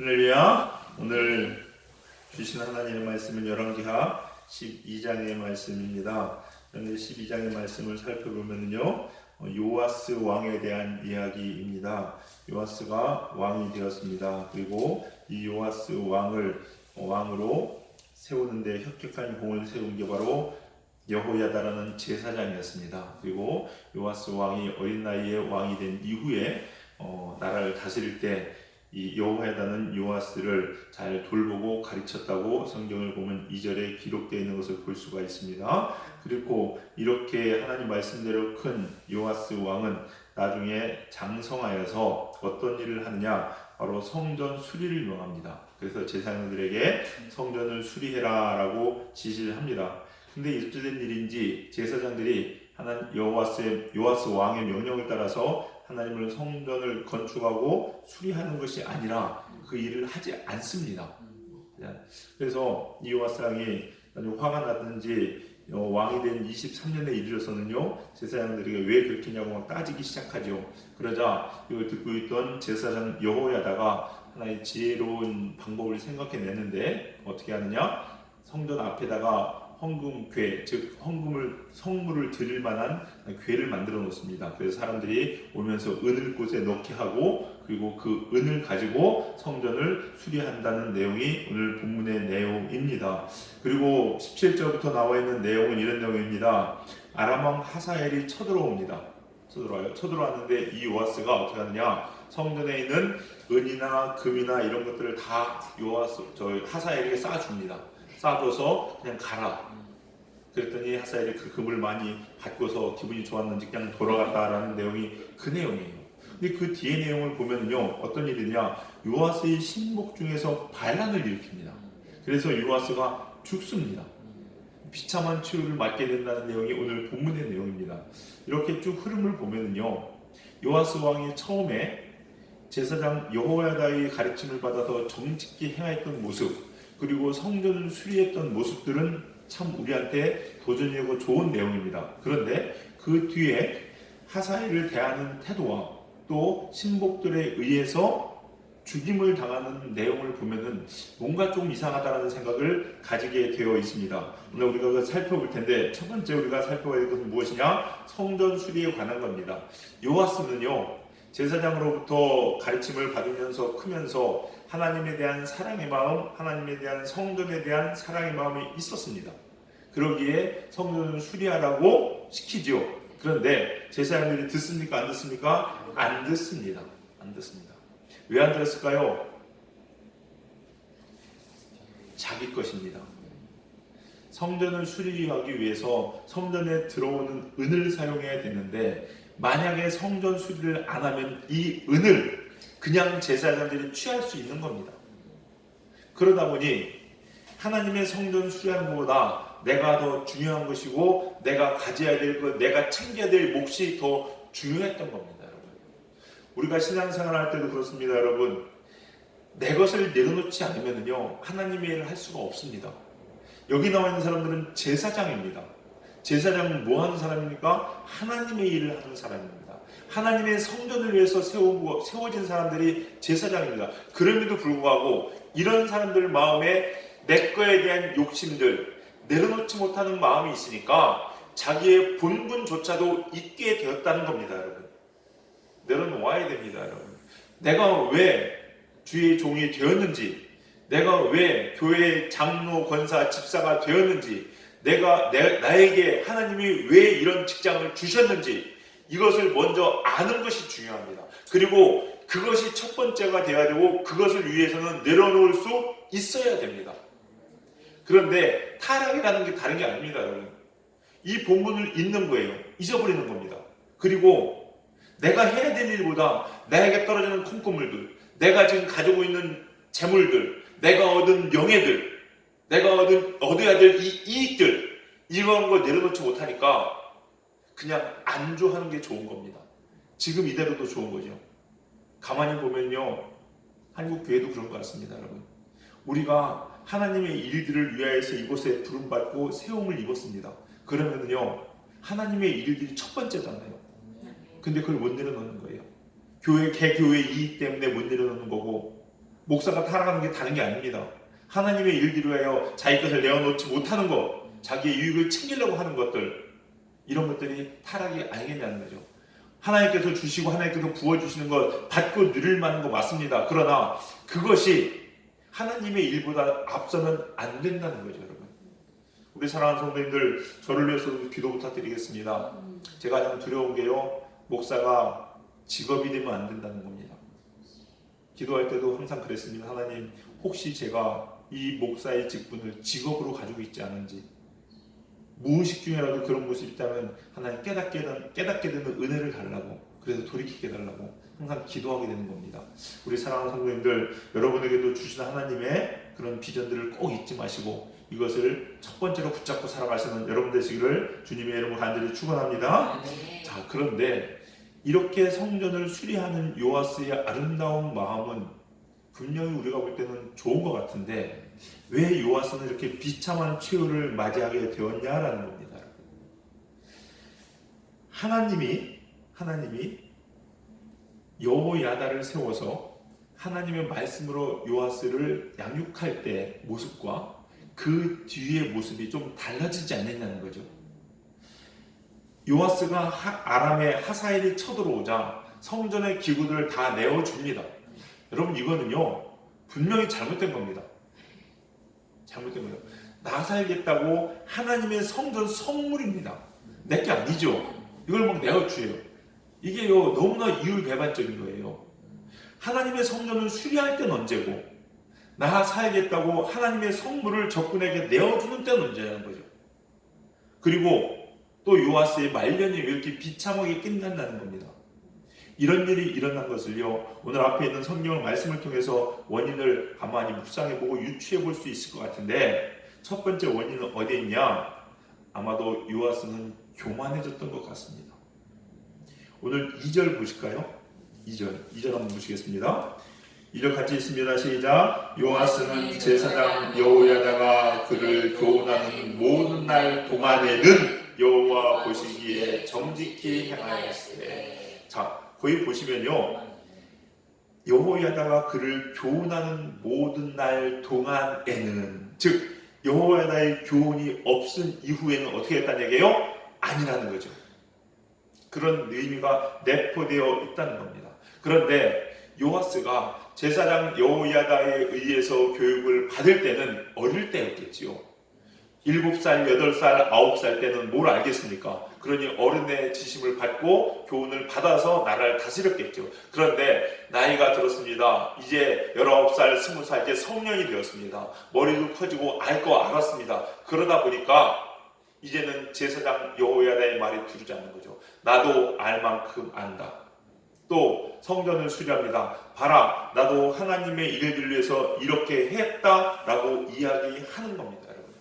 할렐루야. 오늘 주신 하나님의 말씀은 열왕기하 12장의 말씀입니다. 오늘 12장의 말씀을 살펴보면요, 요아스 왕에 대한 이야기입니다. 요아스가 왕이 되었습니다. 그리고 이 요아스 왕으로 세우는데 혁혁한 공을 세운 게 바로 여호야다라는 제사장이었습니다. 그리고 요아스 왕이 어린 나이에 왕이 된 이후에 나라를 다스릴 때 이 여호야다는 요아스를 잘 돌보고 가르쳤다고 성경을 보면 2절에 기록되어 있는 것을 볼 수가 있습니다. 그리고 이렇게 하나님 말씀대로 큰 요아스 왕은 나중에 장성하여서 어떤 일을 하느냐, 바로 성전 수리를 명합니다. 그래서 제사장들에게 성전을 수리해라 라고 지시를 합니다. 근데 어찌된 일인지 제사장들이 요아스 왕의 명령을 따라서 하나님을 성전을 건축하고 수리하는 것이 아니라 그 일을 하지 않습니다. 그래서 이 요아스 왕이 아주 화가 나든지 왕이 된 23년에 이르러서는요, 제사장들에게 왜 그렇게 했냐고 막 따지기 시작하죠. 그러자 이걸 듣고 있던 제사장 여호야다가 하나의 지혜로운 방법을 생각해내는데 어떻게 하느냐, 성전 앞에다가 헌금궤, 즉 성물을 드릴 만한 궤를 만들어 놓습니다. 그래서 사람들이 오면서 은을 곳에 넣게 하고, 그리고 그 은을 가지고 성전을 수리한다는 내용이 오늘 본문의 내용입니다. 그리고 17절부터 나와 있는 내용은 이런 내용입니다. 아람 왕 하사엘이 쳐들어옵니다. 쳐들어왔는데 이 요아스가 어떻게 하느냐, 성전에 있는 은이나 금이나 이런 것들을 다 하사엘에게 쌓아줍니다. 쌓아줘서 그냥 가라. 그랬더니 하사엘이 그 금을 많이 받고서 기분이 좋았는지 그냥 돌아갔다라는 내용이 그 내용이에요. 근데 그 뒤에 내용을 보면요, 어떤 일이냐, 요아스의 신복 중에서 반란을 일으킵니다. 그래서 요아스가 죽습니다. 비참한 치유를 맞게 된다는 내용이 오늘 본문의 내용입니다. 이렇게 쭉 흐름을 보면요, 요아스 왕이 처음에 제사장 여호야다의 가르침을 받아서 정직히 행했던 모습, 그리고 성전을 수리했던 모습들은 참 우리한테 도전이고 좋은 내용입니다. 그런데 그 뒤에 하사엘을 대하는 태도와 또 신복들에 의해서 죽임을 당하는 내용을 보면은 뭔가 좀 이상하다는 생각을 가지게 되어 있습니다. 오늘 우리가 그걸 살펴볼 텐데, 첫 번째 우리가 살펴봐야 될 것은 무엇이냐? 성전 수리에 관한 겁니다. 요아스는요, 제사장으로부터 가르침을 받으면서 크면서 하나님에 대한 사랑의 마음, 하나님에 대한 성전에 대한 사랑의 마음이 있었습니다. 그러기에 성전을 수리하라고 시키죠. 그런데 제사장들이 듣습니까? 안 듣습니까? 안 듣습니다. 안 듣습니다. 왜 안 들었을까요? 자기 것입니다. 성전을 수리하기 위해서 성전에 들어오는 은을 사용해야 되는데, 만약에 성전 수리를 안 하면 이 은을 그냥 제사장들이 취할 수 있는 겁니다. 그러다 보니 하나님의 성전 수리하는 것보다 내가 더 중요한 것이고, 내가 가져야 될 것, 내가 챙겨야 될 몫이 더 중요했던 겁니다, 여러분. 우리가 신앙생활 할 때도 그렇습니다, 여러분. 내 것을 내려놓지 않으면요, 하나님의 일을 할 수가 없습니다. 여기 나와 있는 사람들은 제사장입니다. 제사장은 뭐 하는 사람입니까? 하나님의 일을 하는 사람입니다. 하나님의 성전을 위해서 세워진 사람들이 제사장입니다. 그럼에도 불구하고 이런 사람들 마음에 내 거에 대한 욕심들, 내려놓지 못하는 마음이 있으니까 자기의 본분조차도 잊게 되었다는 겁니다, 여러분. 내려놓아야 됩니다, 여러분. 내가 왜 주의 종이 되었는지, 내가 왜 교회의 장로, 권사, 집사가 되었는지, 나에게 하나님이 왜 이런 직장을 주셨는지, 이것을 먼저 아는 것이 중요합니다. 그리고 그것이 첫 번째가 되어야 되고, 그것을 위해서는 내려놓을 수 있어야 됩니다. 그런데 타락이라는 게 다른 게 아닙니다, 여러분. 이 본문을 잊는 거예요. 잊어버리는 겁니다. 그리고 내가 해야 될 일보다 나에게 떨어지는 콩고물들, 내가 지금 가지고 있는 재물들, 내가 얻은 명예들, 내가 얻어야 될 이 이익들, 이런 걸 내려놓지 못하니까 그냥 안주하는 게 좋은 겁니다. 지금 이대로도 좋은 거죠. 가만히 보면요, 한국 교회도 그런 것 같습니다, 여러분. 우리가 하나님의 일들을 위하여서 이곳에 부름받고 세움을 입었습니다. 그러면요, 하나님의 일들이 첫 번째잖아요. 근데 그걸 못 내려놓는 거예요. 개교회 이익 때문에 못 내려놓는 거고, 목사가 타락하는 게 다른 게 아닙니다. 하나님의 일들을 위하여 자기 것을 내어놓지 못하는 것, 자기의 유익을 챙기려고 하는 것들, 이런 것들이 타락이 아니겠냐는 거죠. 하나님께서 주시고 하나님께서 부어주시는 것 받고 누릴 만한 거 맞습니다. 그러나 그것이 하나님의 일보다 앞서는 안 된다는 거죠, 여러분. 우리 사랑하는 성도님들, 저를 위해서도 기도 부탁드리겠습니다. 제가 가장 두려운 게요, 목사가 직업이 되면 안 된다는 겁니다. 기도할 때도 항상 그랬습니다. 하나님, 혹시 제가 이 목사의 직분을 직업으로 가지고 있지 않은지, 무의식 중에라도 그런 모습이 있다면 하나님 깨닫게 되는 은혜를 달라고, 그래서 돌이키게 달라고 항상 기도하게 되는 겁니다. 우리 사랑하는 성도님들, 여러분에게도 주신 하나님의 그런 비전들을 꼭 잊지 마시고 이것을 첫 번째로 붙잡고 살아가시는 여러분 되시기를 주님의 이름으로 간절히 축원합니다. 자, 그런데 이렇게 성전을 수리하는 요아스의 아름다운 마음은 분명히 우리가 볼 때는 좋은 것 같은데 왜 요아스는 이렇게 비참한 최후를 맞이하게 되었냐라는 겁니다. 하나님이 여호야다를 세워서 하나님의 말씀으로 요아스를 양육할 때 모습과 그 뒤의 모습이 좀 달라지지 않느냐는 거죠. 요아스가 아람의 하사엘이 쳐들어오자 성전의 기구들을 다 내어줍니다. 여러분, 이거는요 분명히 잘못된 겁니다. 잘못된 거예요. 나 살겠다고 하나님의 성전 선물입니다. 내게 아니죠. 이걸 막 내어줘요. 이게요 너무나 이율배반적인 거예요. 하나님의 성전을 수리할 때는 언제고 나 살겠다고 하나님의 선물을 적군에게 내어주는 때는 언제라는 거죠. 그리고 또 요아스의 말년이 왜 이렇게 비참하게 끝난다는 겁니다. 이런 일이 일어난 것을요 오늘 앞에 있는 성경 말씀을 통해서 원인을 가만히 묵상해보고 유추해볼 수 있을 것 같은데, 첫 번째 원인은 어디에 있냐? 아마도 요아스는 교만해졌던 것 같습니다. 오늘 2절 보실까요? 2절 한번 보시겠습니다. 2절 같이 있습니다. 시작. 요아스는 제사장 여호야다가 그를 교훈하는 모든 날 동안에는 여호와 보시기에 정직히 행하였으되. 자, 거기 보시면요 여호야다가 그를 교훈하는 모든 날 동안에는, 즉 여호야다의 교훈이 없은 이후에는 어떻게 했다는 얘기예요? 아니라는 거죠. 그런 의미가 내포되어 있다는 겁니다. 그런데 요아스가 제사장 여호야다에 의해서 교육을 받을 때는 어릴 때였겠지요. 7살, 8살, 9살 때는 뭘 알겠습니까? 그러니 어른의 지심을 받고 교훈을 받아서 나라를 다스렸겠죠. 그런데 나이가 들었습니다. 이제 19살, 20살 이제 성년이 되었습니다. 머리도 커지고 알 거 알았습니다. 그러다 보니까 이제는 제사장 여호야다의 말이 두르지 않는 거죠. 나도 알 만큼 안다. 또 성전을 수리합니다. 봐라, 나도 하나님의 일을 위해서 이렇게 했다라고 이야기하는 겁니다. 여러분,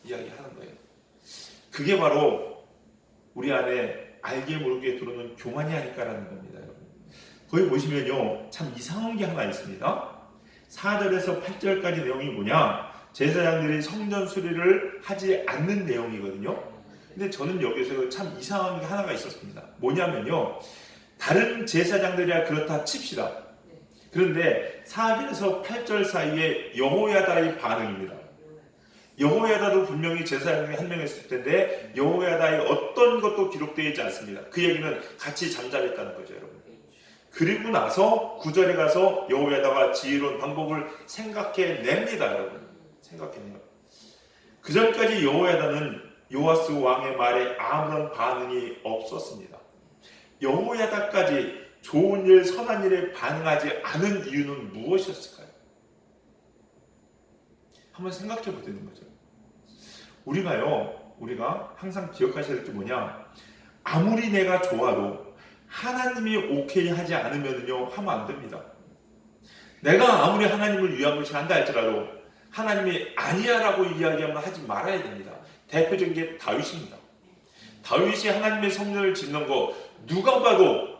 이야기하는 거예요. 그게 바로 우리 안에 알게 모르게 들어오는 교만이 아닐까라는 겁니다. 여러분, 거기 보시면요 참 이상한 게 하나 있습니다. 4절에서 8절까지 내용이 뭐냐, 제사장들이 성전 수리를 하지 않는 내용이거든요. 근데 저는 여기서 참 이상한 게 하나가 있었습니다. 뭐냐면요, 다른 제사장들이야 그렇다 칩시다. 그런데 4절에서 8절 사이에 여호야다의 반응입니다. 여호야다도 분명히 제사장 중에 한 명이었을 텐데 여호야다의 어떤 것도 기록되어 있지 않습니다. 그 얘기는 같이 잠잠했다는 거죠, 여러분. 그리고 나서 9절에 가서 여호야다가 지혜로운 방법을 생각해냅니다, 여러분. 생각해내요. 그 전까지 여호야다는 요아스 왕의 말에 아무런 반응이 없었습니다. 여호야다까지 좋은 일, 선한 일에 반응하지 않은 이유는 무엇이었을까요? 한번 생각해 보야 되는 거죠. 우리가 항상 기억하셔야 될 게 뭐냐, 아무리 내가 좋아도 하나님이 오케이 하지 않으면요 하면 안 됩니다. 내가 아무리 하나님을 위한 것이 한다 할지라도 하나님이 아니야 라고 이야기하면 하지 말아야 됩니다. 대표적인 게 다윗입니다. 다윗이 하나님의 성전을 짓는 거 누가 봐도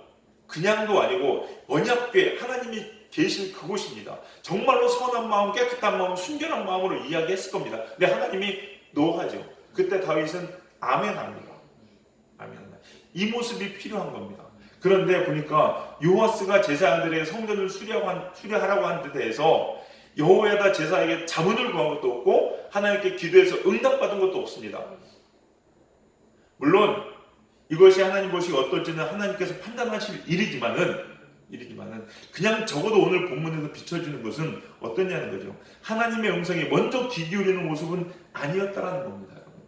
그냥도 아니고 언약궤, 하나님이 계신 그곳입니다. 정말로 선한 마음, 깨끗한 마음, 순결한 마음으로 이야기했을 겁니다. 근데 하나님이 노하죠. 그때 다윗은 아멘합니다. 아멘합니다. 이 모습이 필요한 겁니다. 그런데 보니까 요아스가 제사장들에게 성전을 수리하라고 한 데 대해서 여호야다 제사에게 자문을 구한 것도 없고 하나님께 기도해서 응답받은 것도 없습니다. 물론 이것이 하나님 보시기 어떨지는 하나님께서 판단하실 일이지만은 그냥 적어도 오늘 본문에서 비춰지는 것은 어떠냐는 거죠. 하나님의 음성에 먼저 귀 기울이는 모습은 아니었다라는 겁니다. 여러분.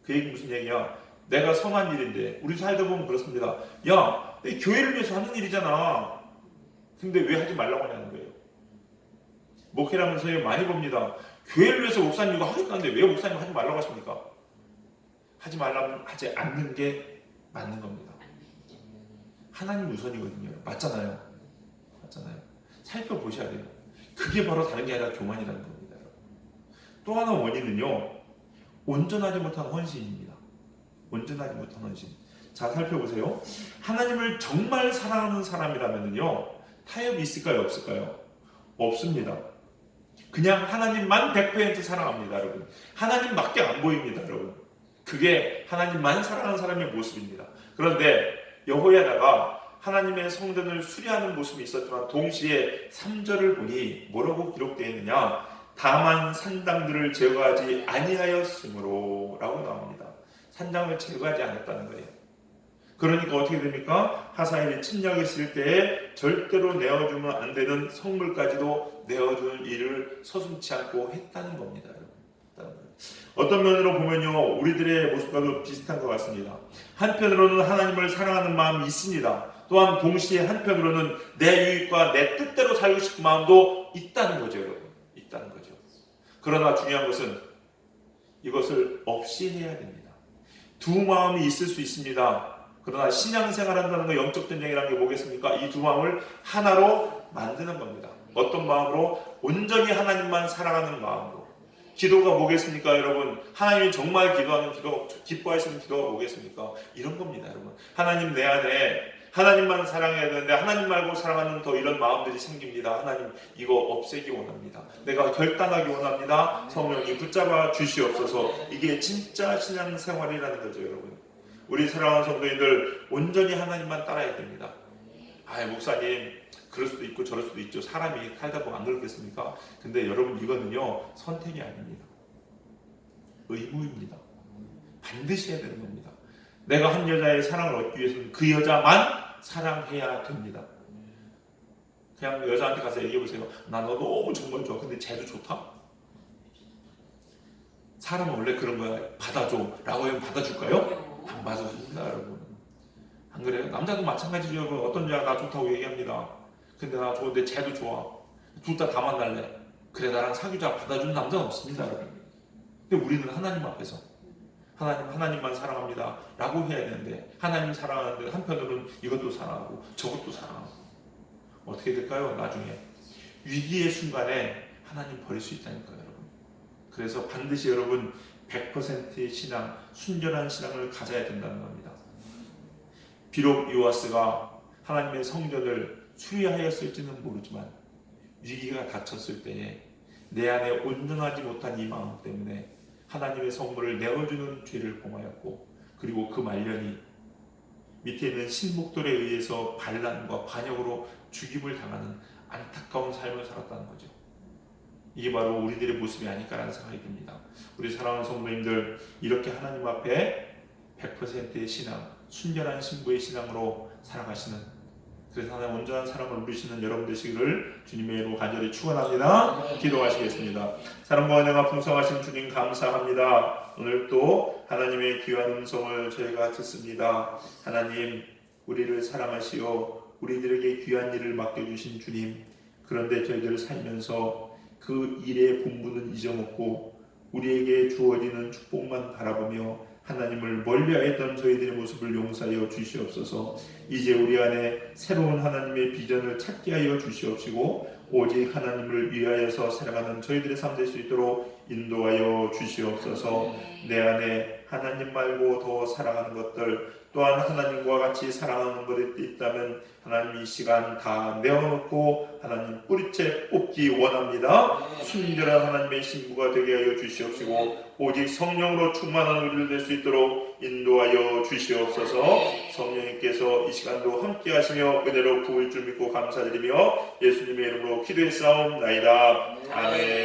그 얘기 무슨 얘기야? 내가 선한 일인데 우리 살다 보면 그렇습니다. 야, 내 교회를 위해서 하는 일이잖아. 근데 왜 하지 말라고 하냐는 거예요. 목회라면서 많이 봅니다. 교회를 위해서 목사님 이거 하겠다는데 왜 목사님 하지 말라고 하십니까? 하지 말라면 하지 않는 게 맞는 겁니다. 하나님 우선이거든요. 맞잖아요. 살펴보셔야 돼요. 그게 바로 다른 게 아니라 교만이라는 겁니다. 또 하나 원인은요, 온전하지 못한 헌신입니다. 온전하지 못한 헌신. 자, 살펴보세요. 하나님을 정말 사랑하는 사람이라면요, 타협이 있을까요? 없을까요? 없습니다. 그냥 하나님만 100% 사랑합니다, 여러분. 하나님밖에 안 보입니다, 여러분. 그게 하나님만 사랑하는 사람의 모습입니다. 그런데 여호야다가 하나님의 성전을 수리하는 모습이 있었지만 동시에 3절을 보니 뭐라고 기록되어 있느냐? 다만 산당들을 제거하지 아니하였으므로 라고 나옵니다. 산당을 제거하지 않았다는 거예요. 그러니까 어떻게 됩니까? 하사엘이 침략했을 때에 절대로 내어주면 안 되는 성물까지도 내어주는 일을 서슴지 않고 했다는 겁니다. 어떤 면으로 보면요, 우리들의 모습과도 비슷한 것 같습니다. 한편으로는 하나님을 사랑하는 마음이 있습니다. 또한 동시에 한편으로는 내 유익과 내 뜻대로 살고 싶은 마음도 있다는 거죠, 여러분. 있다는 거죠. 그러나 중요한 것은 이것을 없이 해야 됩니다. 두 마음이 있을 수 있습니다. 그러나 신앙생활 한다는 거, 영적 전쟁이라는 게 뭐겠습니까? 이 두 마음을 하나로 만드는 겁니다. 어떤 마음으로? 온전히 하나님만 사랑하는 마음으로. 기도가 뭐겠습니까, 여러분? 하나님이 정말 기도하는 기도, 기뻐하시는 기도가 뭐겠습니까? 이런 겁니다, 여러분. 하나님, 내 안에 하나님만 사랑해야 되는데 하나님 말고 사랑하는 더 이런 마음들이 생깁니다. 하나님, 이거 없애기 원합니다. 내가 결단하기 원합니다. 성령이 붙잡아 주시옵소서. 이게 진짜 신앙생활이라는 거죠, 여러분. 우리 사랑하는 성도님들, 온전히 하나님만 따라야 됩니다. 목사님, 그럴 수도 있고 저럴 수도 있죠. 사람이 살다 보면 안 그렇겠습니까? 근데 여러분, 이거는요, 선택이 아닙니다. 의무입니다. 반드시 해야 되는 겁니다. 내가 한 여자의 사랑을 얻기 위해서는 그 여자만 사랑해야 됩니다. 그냥 여자한테 가서 얘기해보세요. 나 너 너무 정말 좋아. 근데 쟤도 좋다? 사람은 원래 그런 거야. 받아줘 라고 하면 받아줄까요? 안 받아줍니다, 여러분. 안 그래요? 남자도 마찬가지죠. 어떤 여자가 나 좋다고 얘기합니다. 근데 나 좋은데 쟤도 좋아. 둘 다 만날래. 그래, 나랑 사귀자. 받아주는 남자는 없습니다, 여러분. 근데 우리는 하나님 앞에서 하나님만 사랑합니다 라고 해야 되는데, 하나님 사랑하는데 한편으로는 이것도 사랑하고 저것도 사랑하고, 어떻게 될까요? 나중에 위기의 순간에 하나님 버릴 수 있다니까요, 여러분. 그래서 반드시 여러분 100%의 신앙, 순전한 신앙을 가져야 된다는 겁니다. 비록 요아스가 하나님의 성전을 수리하였을지는 모르지만 위기가 닥쳤을 때에 내 안에 온전하지 못한 이 마음 때문에 하나님의 성물을 내어주는 죄를 범하였고, 그리고 그 말년이 밑에 있는 신복들에 의해서 반란과 반역으로 죽임을 당하는 안타까운 삶을 살았다는 거죠. 이게 바로 우리들의 모습이 아닐까라는 생각이 듭니다. 우리 사랑하는 성도님들, 이렇게 하나님 앞에 100%의 신앙, 순전한 신부의 신앙으로 살아가시는, 그래서 하나님 온전한 사랑을 누리시는 여러분 되시기를 주님의 이름으로 간절히 축원합니다. 기도하시겠습니다. 사랑과 은혜가 풍성하신 주님, 감사합니다. 오늘 또 하나님의 귀한 음성을 저희가 듣습니다. 하나님, 우리를 사랑하시어 우리들에게 귀한 일을 맡겨주신 주님, 그런데 저희들 살면서 그 일의 본분은 잊어먹고 우리에게 주어지는 축복만 바라보며 하나님을 멀리하였던 저희들의 모습을 용서하여 주시옵소서. 이제 우리 안에 새로운 하나님의 비전을 찾게 하여 주시옵시고, 오직 하나님을 위하여서 살아가는 저희들의 삶 될 수 있도록 인도하여 주시옵소서. 내 안에 하나님 말고 더 사랑하는 것들, 또한 하나님과 같이 사랑하는 것이 있다면 하나님 이 시간 다 내어놓고 하나님 뿌리채 뽑기 원합니다. 순결한 하나님의 신부가 되게 하여 주시옵시고, 오직 성령으로 충만한 우리를 될 수 있도록 인도하여 주시옵소서. 성령님께서 이 시간도 함께 하시며 은혜로 부을 줄 믿고 감사드리며 예수님의 이름으로 기도했사옵나이다. 아멘.